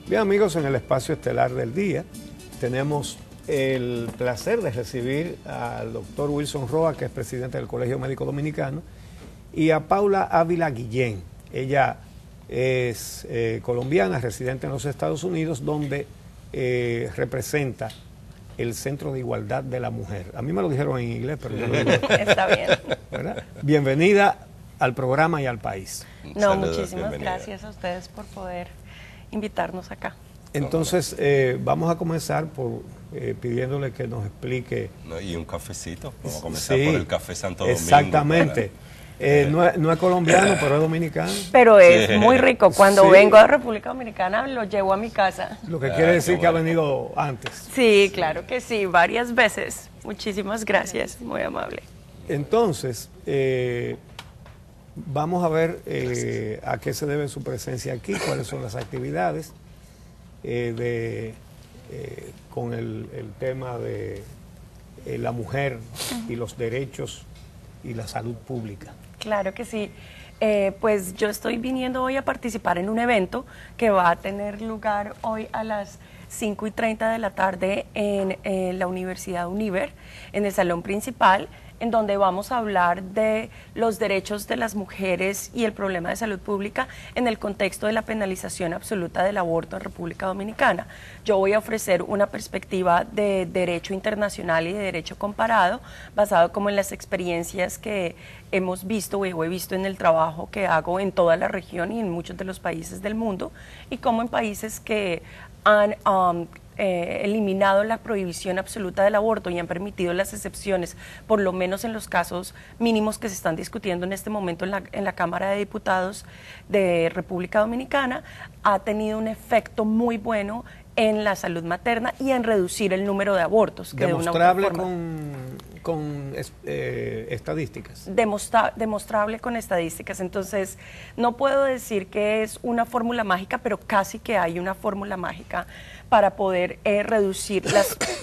Bien, amigos, en el espacio estelar del día tenemos el placer de recibir al doctor Wilson Roa, que es presidente del Colegio Médico Dominicano, y a Paula Ávila Guillén. Ella es colombiana, residente en los Estados Unidos, donde representa el Centro de Igualdad de la Mujer. A mí me lo dijeron en inglés, pero yo lo digo. Está bien. ¿Verdad? Bienvenida al programa y al país. No, muchísimas gracias a ustedes por poder invitarnos acá. Entonces, vamos a comenzar por pidiéndole que nos explique. No, y un cafecito. Vamos a comenzar por el Café Santo Domingo. Exactamente. No es colombiano, pero es dominicano. Pero es muy rico. Cuando vengo a República Dominicana, lo llevo a mi casa. Lo que quiere decir que ha venido antes. Sí, claro que sí, varias veces. Muchísimas gracias, muy amable. Entonces, vamos a ver a qué se debe su presencia aquí, cuáles son las actividades con el tema de la mujer y los derechos y la salud pública. Claro que sí. Pues yo estoy viniendo hoy a participar en un evento que va a tener lugar hoy a las 5:30 de la tarde en la Universidad Univer, en el salón principal, en donde vamos a hablar de los derechos de las mujeres y el problema de salud pública en el contexto de la penalización absoluta del aborto en República Dominicana. Yo voy a ofrecer una perspectiva de derecho internacional y de derecho comparado, basado como en las experiencias que hemos visto o he visto en el trabajo que hago en toda la región y en muchos de los países del mundo, y como en países que han eliminado la prohibición absoluta del aborto y han permitido las excepciones, por lo menos en los casos mínimos que se están discutiendo en este momento en la Cámara de Diputados de República Dominicana, ha tenido un efecto muy bueno en la salud materna y en reducir el número de abortos. Que demostrable con estadísticas. Demostrable con estadísticas. Entonces, no puedo decir que es una fórmula mágica, pero casi que hay una fórmula mágica para poder reducir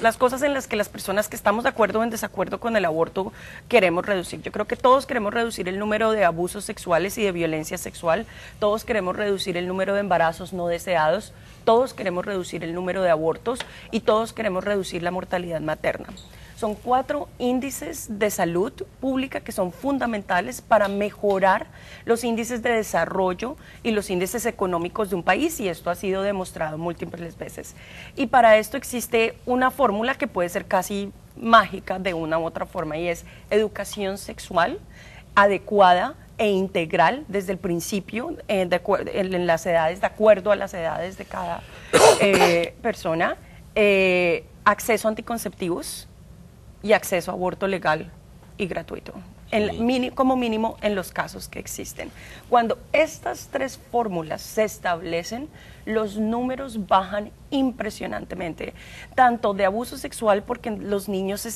las cosas en las que las personas que estamos de acuerdo o en desacuerdo con el aborto queremos reducir. Yo creo que todos queremos reducir el número de abusos sexuales y de violencia sexual, todos queremos reducir el número de embarazos no deseados, todos queremos reducir el número de abortos y todos queremos reducir la mortalidad materna. Son 4 índices de salud pública que son fundamentales para mejorar los índices de desarrollo y los índices económicos de un país, y esto ha sido demostrado múltiples veces. Y para esto existe una fórmula que puede ser casi mágica de una u otra forma, y es educación sexual adecuada e integral desde el principio, en las edades, de acuerdo a las edades de cada persona, acceso a anticonceptivos y acceso a aborto legal y gratuito, como mínimo en los casos que existen. Cuando estas 3 fórmulas se establecen, los números bajan impresionantemente, tanto de abuso sexual, porque los niños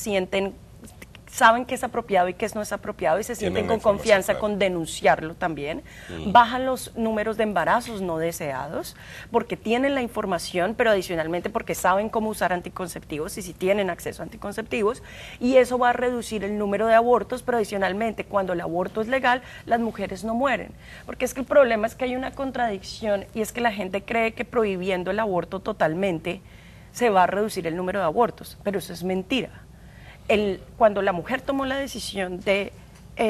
saben que es apropiado y que no es apropiado y se sienten con confianza con denunciarlo también. Bajan los números de embarazos no deseados porque tienen la información, pero adicionalmente porque saben cómo usar anticonceptivos y si tienen acceso a anticonceptivos, y eso va a reducir el número de abortos, pero adicionalmente cuando el aborto es legal, las mujeres no mueren. Porque es que el problema es que hay una contradicción, y es que la gente cree que prohibiendo el aborto totalmente se va a reducir el número de abortos, pero eso es mentira. Cuando la mujer tomó la decisión de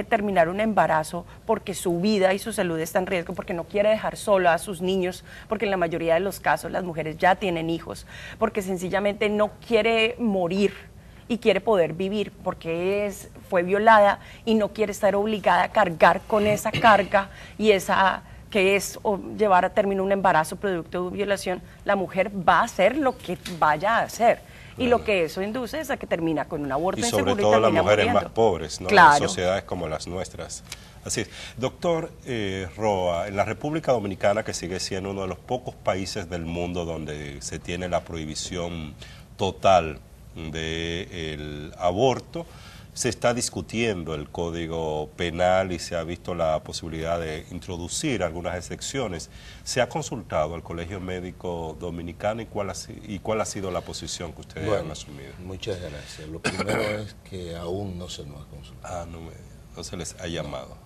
terminar un embarazo porque su vida y su salud está en riesgo, porque no quiere dejar sola a sus niños, porque en la mayoría de los casos las mujeres ya tienen hijos, porque sencillamente no quiere morir y quiere poder vivir, porque fue violada y no quiere estar obligada a cargar con esa carga y que es llevar a término un embarazo producto de violación, la mujer va a hacer lo que vaya a hacer. Y lo que eso induce es a que termina con un aborto inseguro y sobre todo las mujeres muriendo. más pobres, ¿no? Claro. En sociedades como las nuestras. Así es. Doctor Roa, en la República Dominicana, que sigue siendo uno de los pocos países del mundo donde se tiene la prohibición total del aborto, se está discutiendo el Código Penal y se ha visto la posibilidad de introducir algunas excepciones. ¿Se ha consultado al Colegio Médico Dominicano y cuál ha sido la posición que ustedes han asumido? Muchas gracias. Lo primero es que aún no se nos ha consultado. No se les ha llamado.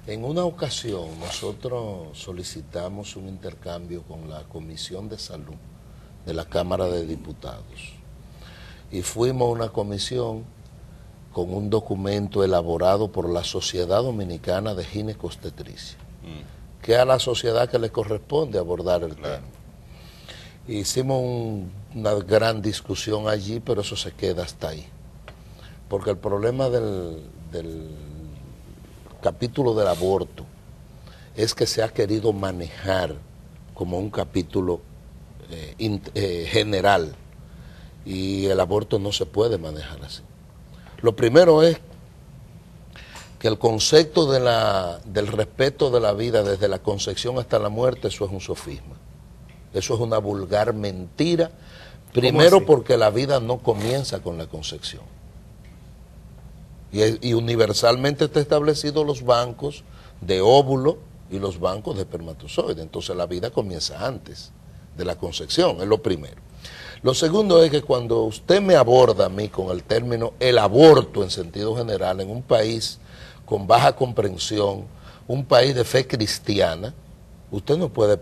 En una ocasión nosotros solicitamos un intercambio con la Comisión de Salud de la Cámara de Diputados y fuimos a una comisión con un documento elaborado por la Sociedad Dominicana de Ginecobstetricia, que es a la sociedad que le corresponde abordar el tema. Hicimos una gran discusión allí, pero eso se queda hasta ahí, porque el problema del capítulo del aborto es que se ha querido manejar como un capítulo general, y el aborto no se puede manejar así. Lo primero es que el concepto del respeto de la vida desde la concepción hasta la muerte, eso es un sofisma. Eso es una vulgar mentira, primero porque la vida no comienza con la concepción. Y universalmente está establecido los bancos de óvulo y los bancos de espermatozoide. Entonces la vida comienza antes de la concepción, es lo primero. Lo segundo es que cuando usted me aborda a mí con el término el aborto en sentido general, en un país con baja comprensión, un país de fe cristiana, usted no puede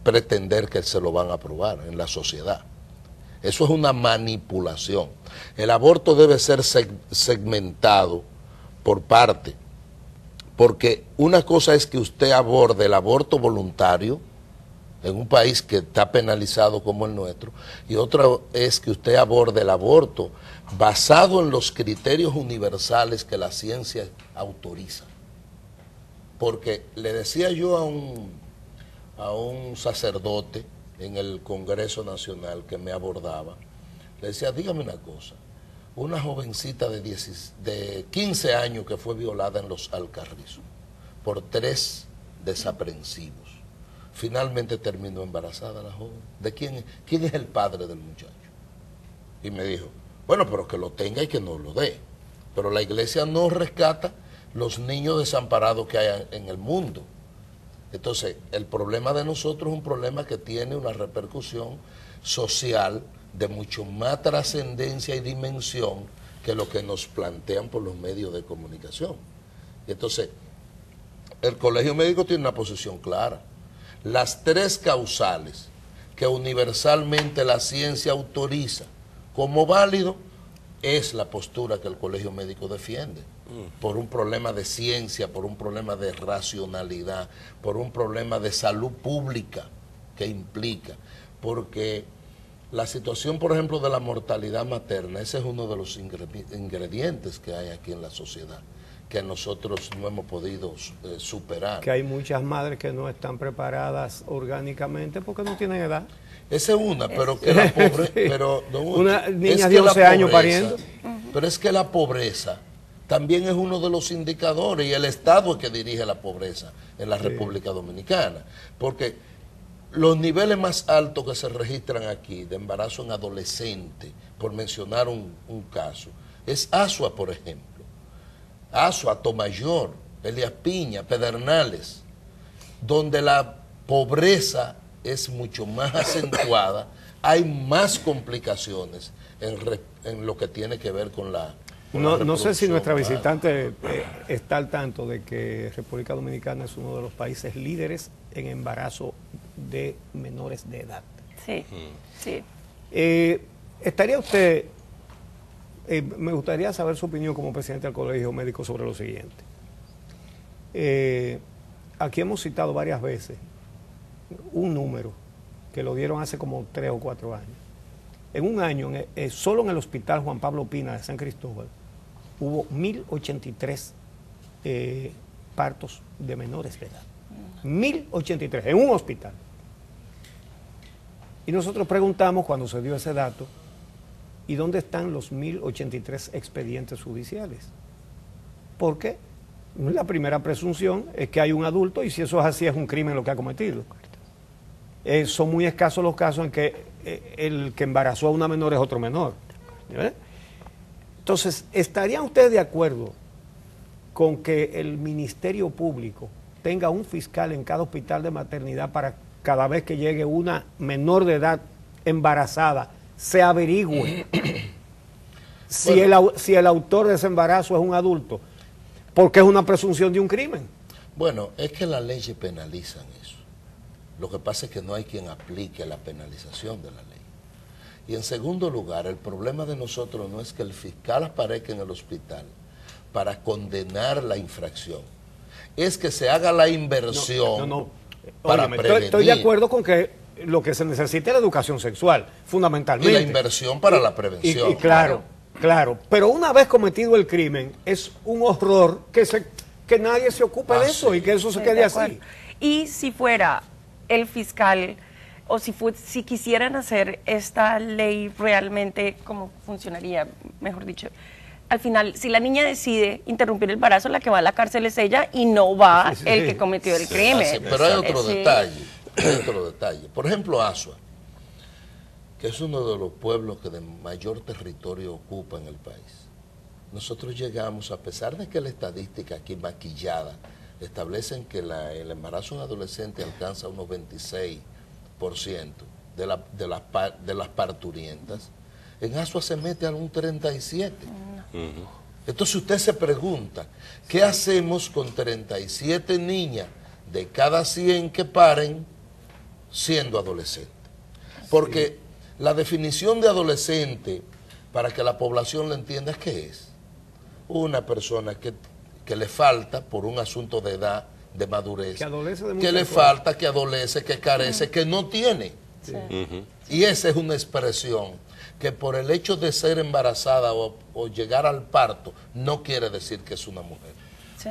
pretender que se lo van a aprobar en la sociedad. Eso es una manipulación. El aborto debe ser segmentado por parte, porque una cosa es que usted aborde el aborto voluntario en un país que está penalizado como el nuestro, y otra es que usted aborde el aborto basado en los criterios universales que la ciencia autoriza. Porque le decía yo a un sacerdote en el Congreso Nacional que me abordaba, le decía, dígame una cosa, una jovencita de 15 años que fue violada en Los Alcarrizos por 3 desaprensivos, finalmente terminó embarazada la joven. ¿De quién es el padre del muchacho? Y me dijo, bueno, pero que lo tenga y que no lo dé. Pero la iglesia no rescata los niños desamparados que hay en el mundo. Entonces, el problema de nosotros es un problema que tiene una repercusión social de mucho más trascendencia y dimensión que lo que nos plantean por los medios de comunicación. Entonces, el Colegio Médico tiene una posición clara. Las 3 causales que universalmente la ciencia autoriza como válido es la postura que el Colegio Médico defiende, por un problema de ciencia, por un problema de racionalidad, por un problema de salud pública que implica, porque la situación, por ejemplo, de la mortalidad materna, ese es uno de los ingredientes que hay aquí en la sociedad, que nosotros no hemos podido superar. Que hay muchas madres que no están preparadas orgánicamente porque no tienen edad. Esa es una, pero que la pobreza... Sí. Pero, no, una niña de 11 años pariendo. Pero es que la pobreza también es uno de los indicadores, y el Estado es que dirige la pobreza en la República Dominicana. Porque los niveles más altos que se registran aquí de embarazo en adolescente, por mencionar un caso, es Asua, por ejemplo. Asua, Atomayor, Elías Piña, Pedernales, donde la pobreza es mucho más acentuada, hay más complicaciones en lo que tiene que ver con la no sé si nuestra visitante está al tanto de que República Dominicana es uno de los países líderes en embarazo de menores de edad. Sí, sí. ¿Estaría usted... me gustaría saber su opinión como presidente del Colegio Médico sobre lo siguiente. Aquí hemos citado varias veces un número que lo dieron hace como 3 o 4 años. En un año, solo en el Hospital Juan Pablo Pina de San Cristóbal, hubo 1.083 partos de menores de edad. 1.083 en un hospital. Y nosotros preguntamos cuando se dio ese dato, ¿y dónde están los 1.083 expedientes judiciales? ¿Por qué? La primera presunción es que hay un adulto, y si eso es así, es un crimen lo que ha cometido. Son muy escasos los casos en que el que embarazó a una menor es otro menor. Entonces, ¿estarían ustedes de acuerdo con que el Ministerio Público tenga un fiscal en cada hospital de maternidad para cada vez que llegue una menor de edad embarazada, se averigüe si el autor de ese embarazo es un adulto? Porque es una presunción de un crimen. Bueno, es que las leyes penalizan eso. Lo que pasa es que no hay quien aplique la penalización de la ley. Y en segundo lugar, el problema de nosotros no es que el fiscal aparezca en el hospital para condenar la infracción, es que se haga la inversión para Óyeme, prevenir. estoy de acuerdo con que lo que se necesita es la educación sexual, fundamentalmente. Y la inversión para la prevención. Y claro, pero una vez cometido el crimen, es un horror que nadie se ocupe de eso y que eso se quede así. Y si fuera el fiscal, o si quisieran hacer esta ley realmente, ¿cómo funcionaría? Mejor dicho, al final, si la niña decide interrumpir el embarazo, la que va a la cárcel es ella y no va el que cometió el crimen. Pero hay otro detalle. Por ejemplo, Asua, que es uno de los pueblos que de mayor territorio ocupa en el país. Nosotros llegamos, a pesar de que la estadística aquí maquillada establecen que el embarazo en adolescente alcanza unos 26% de las parturientas, en Asua se mete a un 37%. Entonces usted se pregunta, ¿qué hacemos con 37 niñas de cada 100 que paren siendo adolescentes? Porque la definición de adolescente, para que la población lo entienda, ¿qué es? Una persona que le falta por un asunto de edad, de madurez, que le falta, que adolece, que carece, que no tiene. Sí. Y esa es una expresión que por el hecho de ser embarazada o llegar al parto no quiere decir que es una mujer. Sí.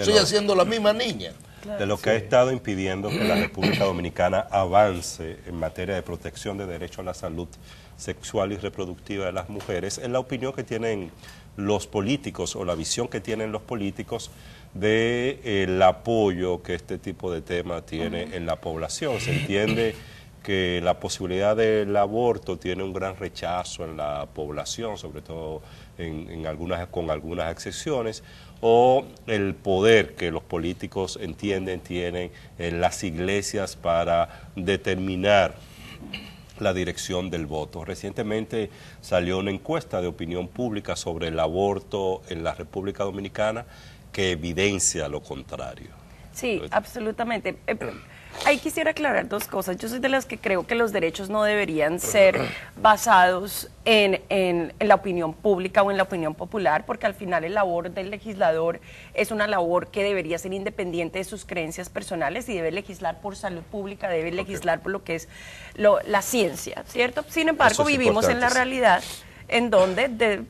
Sigue siendo la misma niña. De lo que ha estado impidiendo que la República Dominicana avance en materia de protección de derecho a la salud sexual y reproductiva de las mujeres es la opinión que tienen los políticos o la visión que tienen los políticos del apoyo que este tipo de tema tiene en la población. Se entiende que la posibilidad del aborto tiene un gran rechazo en la población, sobre todo con algunas excepciones, o el poder que los políticos entienden tienen en las iglesias para determinar la dirección del voto. Recientemente salió una encuesta de opinión pública sobre el aborto en la República Dominicana que evidencia lo contrario. Sí, absolutamente. Ahí quisiera aclarar dos cosas. Yo soy de las que creo que los derechos no deberían ser basados en la opinión pública o en la opinión popular, porque al final la labor del legislador es una labor que debería ser independiente de sus creencias personales y debe legislar por salud pública, debe legislar por lo que es la ciencia, ¿cierto? Sin embargo, vivimos en la realidad en donde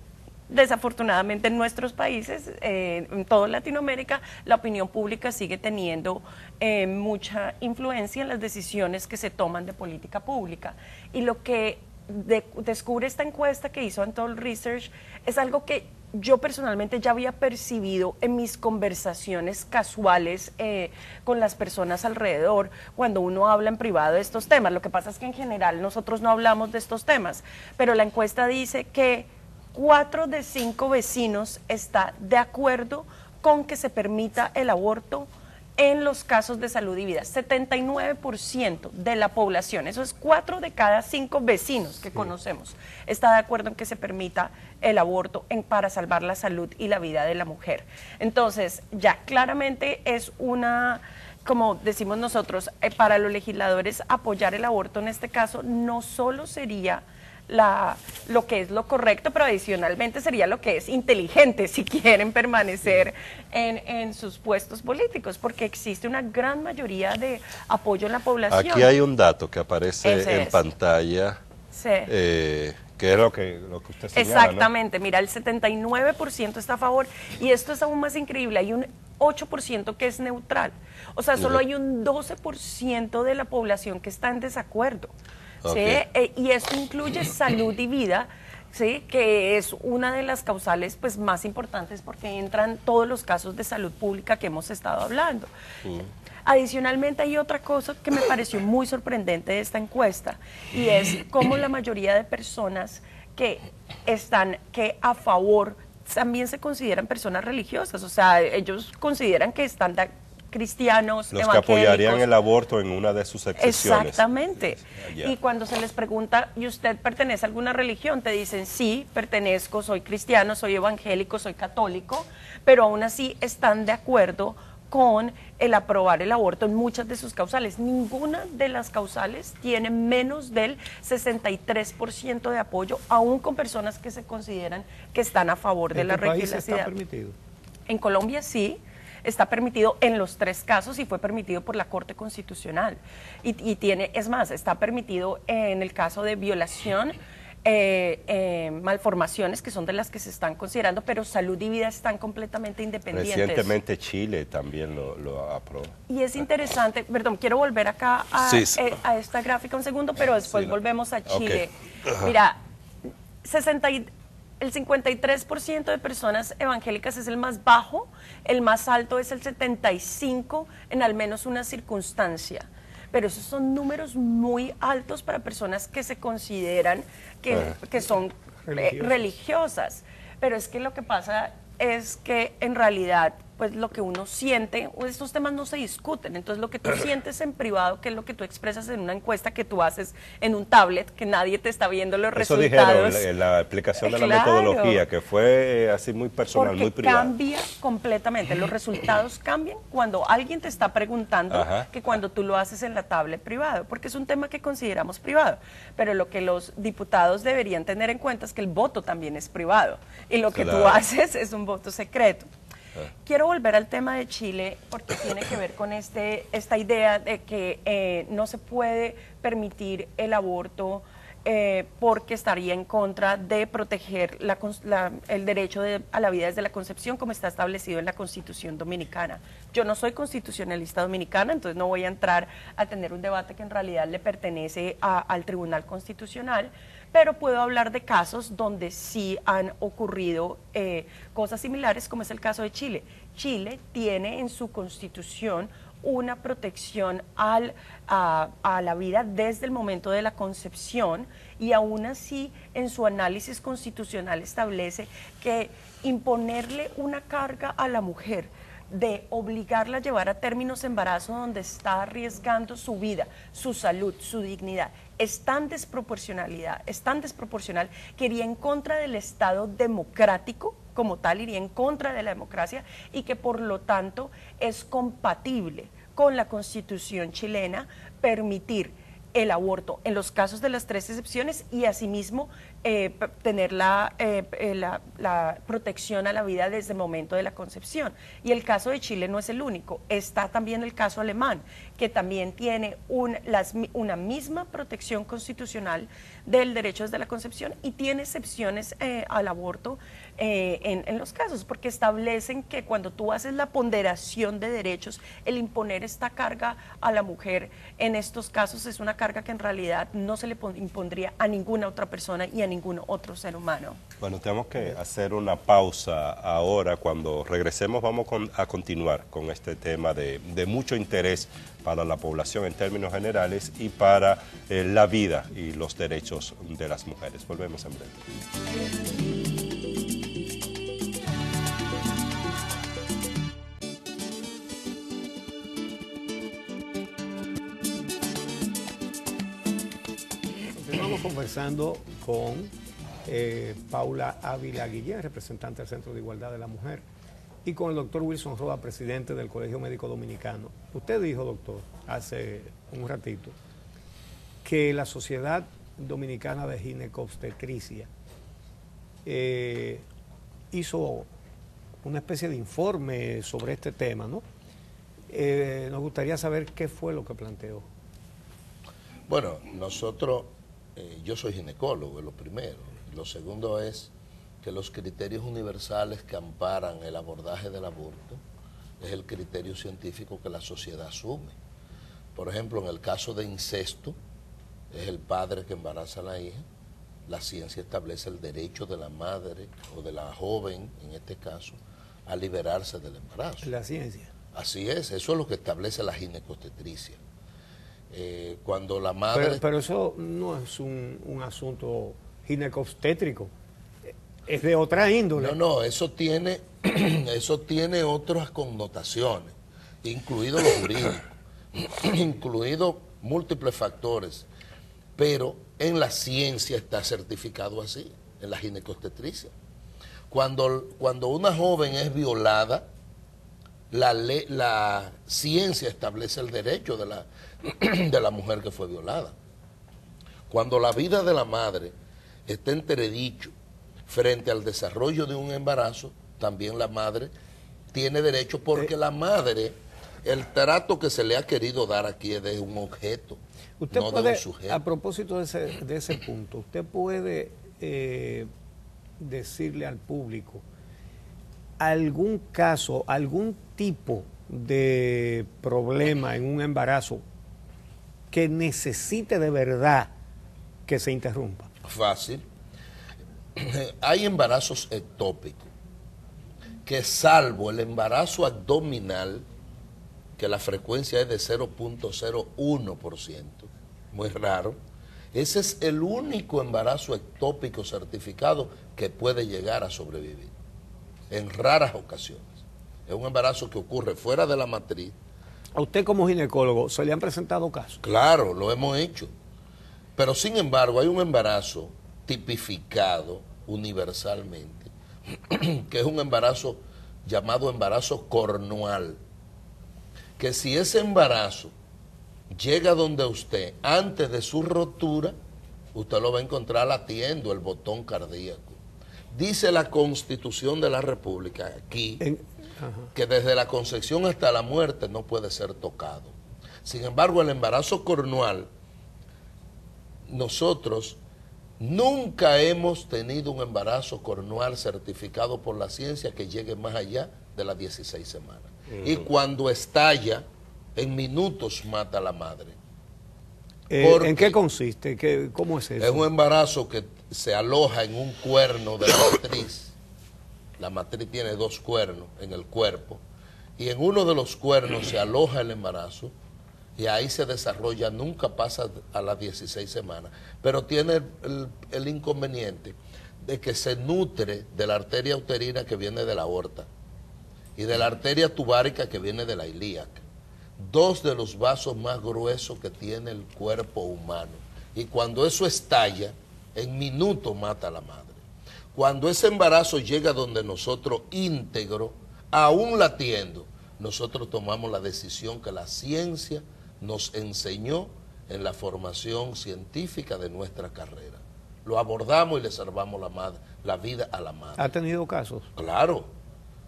desafortunadamente en nuestros países, en toda Latinoamérica, la opinión pública sigue teniendo mucha influencia en las decisiones que se toman de política pública. Y lo que descubre esta encuesta que hizo Untold Research es algo que yo personalmente ya había percibido en mis conversaciones casuales con las personas alrededor, cuando uno habla en privado de estos temas. Lo que pasa es que en general nosotros no hablamos de estos temas, pero la encuesta dice que 4 de 5 vecinos está de acuerdo con que se permita el aborto en los casos de salud y vida. 79% de la población, eso es 4 de cada 5 vecinos que conocemos, está de acuerdo en que se permita el aborto para salvar la salud y la vida de la mujer. Entonces, ya claramente es una, como decimos nosotros, para los legisladores apoyar el aborto en este caso no solo sería lo que es lo correcto, pero adicionalmente sería lo que es inteligente si quieren permanecer en sus puestos políticos, porque existe una gran mayoría de apoyo en la población. Aquí hay un dato que aparece en pantalla, que es lo que usted señala, exactamente, ¿no? Mira, el 79% está a favor, y esto es aún más increíble, hay un 8% que es neutral, o sea, solo hay un 12% de la población que está en desacuerdo. Okay. ¿Sí? Y esto incluye salud y vida, ¿sí? Que es una de las causales pues, más importantes porque entran todos los casos de salud pública que hemos estado hablando. Adicionalmente hay otra cosa que me pareció muy sorprendente de esta encuesta, y es cómo la mayoría de personas que están a favor también se consideran personas religiosas, o sea, ellos consideran que están cristianos, los que apoyarían el aborto en una de sus excepciones. Exactamente. Y cuando se les pregunta, ¿y usted pertenece a alguna religión? Te dicen, sí, pertenezco, soy cristiano, soy evangélico, soy católico, pero aún así están de acuerdo con el aprobar el aborto en muchas de sus causales. Ninguna de las causales tiene menos del 63% de apoyo, aún con personas que se consideran que están a favor de la religiosidad. religiosidad. ¿Está permitido? En Colombia sí, está permitido en los 3 casos y fue permitido por la Corte Constitucional. Y tiene, es más, está permitido en el caso de violación, malformaciones, que son de las que se están considerando, pero salud y vida están completamente independientes. Recientemente Chile también lo aprobó. Y es interesante, perdón, quiero volver acá a esta gráfica un segundo, pero después volvemos a Chile. Okay. Mira, el 53% de personas evangélicas es el más bajo, el más alto es el 75% en al menos una circunstancia. Pero esos son números muy altos para personas que se consideran que son religiosas. Pero es que lo que pasa es que en realidad, pues lo que uno siente, estos temas no se discuten, entonces lo que tú sientes en privado, que es lo que tú expresas en una encuesta que tú haces en un tablet, que nadie te está viendo los resultados. Eso dijeron, la explicación de la metodología, que fue así muy personal, porque muy privado. Cambia completamente, los resultados cambian cuando alguien te está preguntando que cuando tú lo haces en la tablet privado, porque es un tema que consideramos privado, pero lo que los diputados deberían tener en cuenta es que el voto también es privado, y lo que tú haces es un voto secreto. Quiero volver al tema de Chile porque tiene que ver con esta idea de que no se puede permitir el aborto porque estaría en contra de proteger el derecho a la vida desde la concepción, como está establecido en la Constitución Dominicana. Yo no soy constitucionalista dominicana, entonces no voy a entrar a tener un debate que en realidad le pertenece al Tribunal Constitucional, pero puedo hablar de casos donde sí han ocurrido cosas similares, como es el caso de Chile. Chile tiene en su Constitución una protección a la vida desde el momento de la concepción, y aún así en su análisis constitucional establece que imponerle una carga a la mujer de obligarla a llevar a término su embarazo donde está arriesgando su vida, su salud, su dignidad, es tan desproporcional que iría en contra del Estado democrático como tal, iría en contra de la democracia, y que por lo tanto es compatible con la Constitución chilena permitir el aborto en los casos de las 3 excepciones y asimismo tener la protección a la vida desde el momento de la concepción. Y el caso de Chile no es el único, está también el caso alemán, que también tiene una misma protección constitucional del derecho desde la concepción y tiene excepciones al aborto en los casos, porque establecen que cuando tú haces la ponderación de derechos, el imponer esta carga a la mujer en estos casos es una carga que en realidad no se le impondría a ninguna otra persona y a ningún otro ser humano. Bueno, tenemos que hacer una pausa ahora. Cuando regresemos vamos a continuar con este tema de mucho interés para la población en términos generales y para la vida y los derechos de las mujeres. Volvemos en breve. Continuamos conversando con Paula Ávila Guillén, representante del Centro de Igualdad de la Mujer, y con el doctor Wilson Roa, presidente del Colegio Médico Dominicano. Usted dijo, doctor, hace un ratito, que la Sociedad Dominicana de Ginecobstetricia hizo una especie de informe sobre este tema, ¿no? Nos gustaría saber qué fue lo que planteó. Bueno, nosotros, yo soy ginecólogo, es lo primero. Lo segundo es que los criterios universales que amparan el abordaje del aborto es el criterio científico que la sociedad asume. Por ejemplo, en el caso de incesto, es el padre que embaraza a la hija. La ciencia establece el derecho de la madre o de la joven, en este caso, a liberarse del embarazo. La ciencia. Así es, eso es lo que establece la ginecobstetricia. Cuando la madre... Pero eso no es un asunto ginecobstétrico, es de otra índole. No, eso tiene otras connotaciones, incluido lo jurídico, incluido múltiples factores, pero en la ciencia está certificado así, en la ginecobstetricia. Cuando una joven es violada, la ciencia establece el derecho de la mujer que fue violada. Cuando la vida de la madre está entredicho frente al desarrollo de un embarazo, también la madre tiene derecho, porque la madre, el trato que se le ha querido dar aquí es de un objeto, usted no puede, de un sujeto. a propósito de ese punto, usted puede decirle al público algún caso, algún tipo de problema en un embarazo que necesite de verdad que se interrumpa. Fácil. Hay embarazos ectópicos que, salvo el embarazo abdominal, que la frecuencia es de 0.01%, muy raro, ese es el único embarazo ectópico certificado que puede llegar a sobrevivir, en raras ocasiones. Es un embarazo que ocurre fuera de la matriz. A usted como ginecólogo, ¿se le han presentado casos? Claro, lo hemos hecho. Pero sin embargo, hay un embarazo tipificado universalmente, que es un embarazo llamado embarazo cornual, que si ese embarazo llega donde usted antes de su rotura, usted lo va a encontrar latiendo el botón cardíaco. Dice la Constitución de la República aquí que desde la concepción hasta la muerte no puede ser tocado. Sin embargo, el embarazo cornual, nosotros nunca hemos tenido un embarazo cornual certificado por la ciencia que llegue más allá de las 16 semanas. Y cuando estalla, en minutos mata a la madre. ¿En qué consiste? ¿Cómo es eso? Es un embarazo que se aloja en un cuerno de la matriz. La matriz tiene 2 cuernos en el cuerpo. Y en uno de los cuernos se aloja el embarazo. Y ahí se desarrolla, nunca pasa a las 16 semanas, pero tiene el inconveniente de que se nutre de la arteria uterina que viene de la aorta y de la arteria tubárica que viene de la ilíaca, 2 de los vasos más gruesos que tiene el cuerpo humano. Y cuando eso estalla, en minutos mata a la madre. Cuando ese embarazo llega donde nosotros íntegro, aún latiendo, nosotros tomamos la decisión que la ciencia nos enseñó en la formación científica de nuestra carrera. Lo abordamos y le salvamos la vida a la madre. ¿Ha tenido casos? Claro,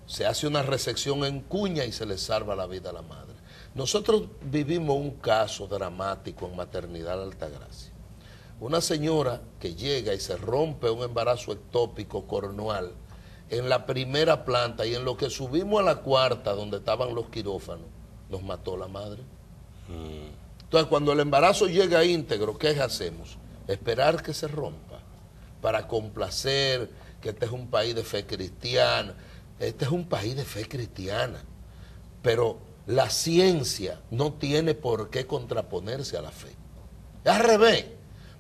se hace una resección en cuña y se le salva la vida a la madre. Nosotros vivimos un caso dramático en Maternidad Altagracia. Una señora que llega y se rompe un embarazo ectópico cornual en la primera planta, y en lo que subimos a la 4ª, donde estaban los quirófanos, nos mató la madre. Entonces, cuando el embarazo llega íntegro, ¿qué hacemos? Esperar que se rompa para complacer que este es un país de fe cristiana. Este es un país de fe cristiana, pero la ciencia no tiene por qué contraponerse a la fe. Es al revés.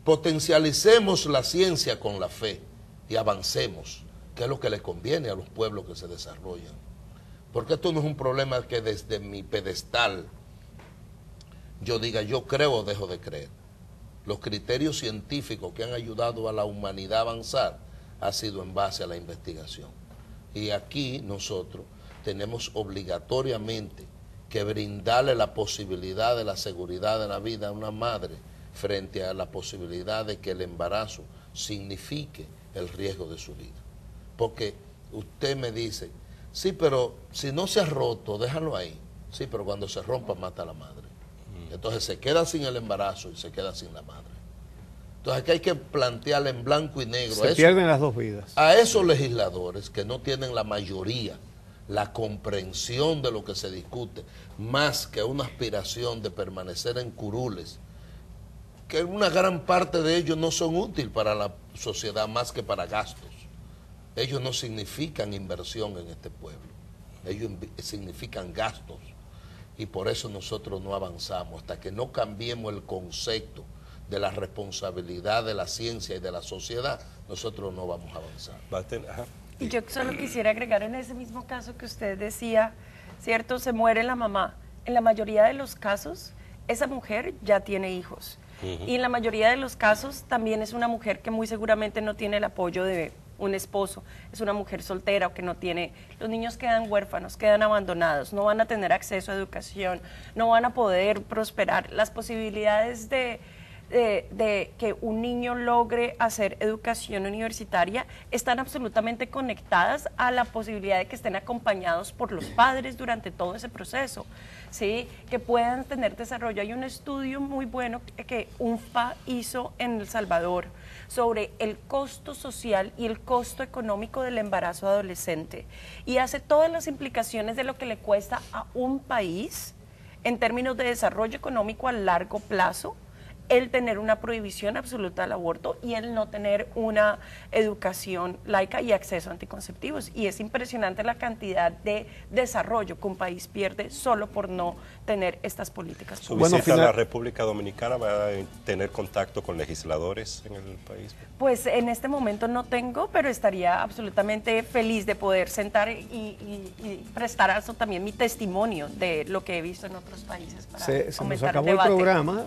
Potencialicemos la ciencia con la fe y avancemos, que es lo que le conviene a los pueblos que se desarrollan. Porque esto no es un problema que desde mi pedestal yo diga yo creo o dejo de creer. Los criterios científicos que han ayudado a la humanidad a avanzar ha sido en base a la investigación. Y aquí nosotros tenemos obligatoriamente que brindarle la posibilidad de la seguridad de la vida a una madre frente a la posibilidad de que el embarazo signifique el riesgo de su vida. Porque usted me dice, sí, pero si no se ha roto, déjalo ahí. Sí, pero cuando se rompa, mata a la madre. Entonces se queda sin el embarazo y se queda sin la madre. Entonces aquí hay que plantearle en blanco y negro. Se pierden las 2 vidas. A esos legisladores que no tienen la mayoría, la comprensión de lo que se discute, más que una aspiración de permanecer en curules, que una gran parte de ellos no son útiles para la sociedad más que para gastos. Ellos no significan inversión en este pueblo, ellos significan gastos. Y por eso nosotros no avanzamos, hasta que no cambiemos el concepto de la responsabilidad de la ciencia y de la sociedad, nosotros no vamos a avanzar. Y yo solo quisiera agregar en ese mismo caso que usted decía, ¿cierto? Se muere la mamá. En la mayoría de los casos, esa mujer ya tiene hijos. Y en la mayoría de los casos también es una mujer que muy seguramente no tiene el apoyo de un esposo, es una mujer soltera o que no tiene, los niños quedan huérfanos, quedan abandonados, no van a tener acceso a educación, no van a poder prosperar. Las posibilidades de que un niño logre hacer educación universitaria están absolutamente conectadas a la posibilidad de que estén acompañados por los padres durante todo ese proceso, ¿sí? Que puedan tener desarrollo. Hay un estudio muy bueno que UNFPA hizo en El Salvador sobre el costo social y el costo económico del embarazo adolescente y hace todas las implicaciones de lo que le cuesta a un país en términos de desarrollo económico a largo plazo el tener una prohibición absoluta al aborto y el no tener una educación laica y acceso a anticonceptivos. Y es impresionante la cantidad de desarrollo que un país pierde solo por no tener estas políticas. ¿Su visita a la República Dominicana va a tener contacto con legisladores en el país? Pues en este momento no tengo, pero estaría absolutamente feliz de poder sentar y prestar eso también mi testimonio de lo que he visto en otros países para se nos aumentar acabó el debate. el programa.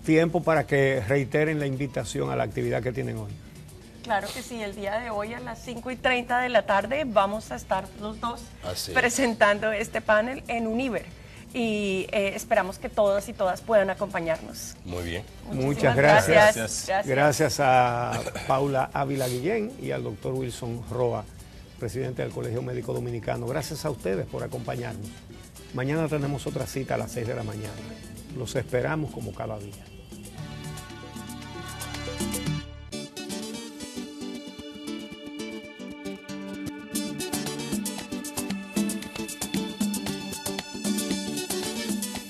Tiempo para que reiteren la invitación a la actividad que tienen hoy. Claro que sí, el día de hoy a las 5:30 de la tarde vamos a estar los dos presentando este panel en Univer y esperamos que todos y todas puedan acompañarnos. Muy bien. Muchas gracias. Gracias a Paula Ávila Guillén y al doctor Wilson Roa, presidente del Colegio Médico Dominicano. Gracias a ustedes por acompañarnos. Mañana tenemos otra cita a las 6 de la mañana. Los esperamos como cada día.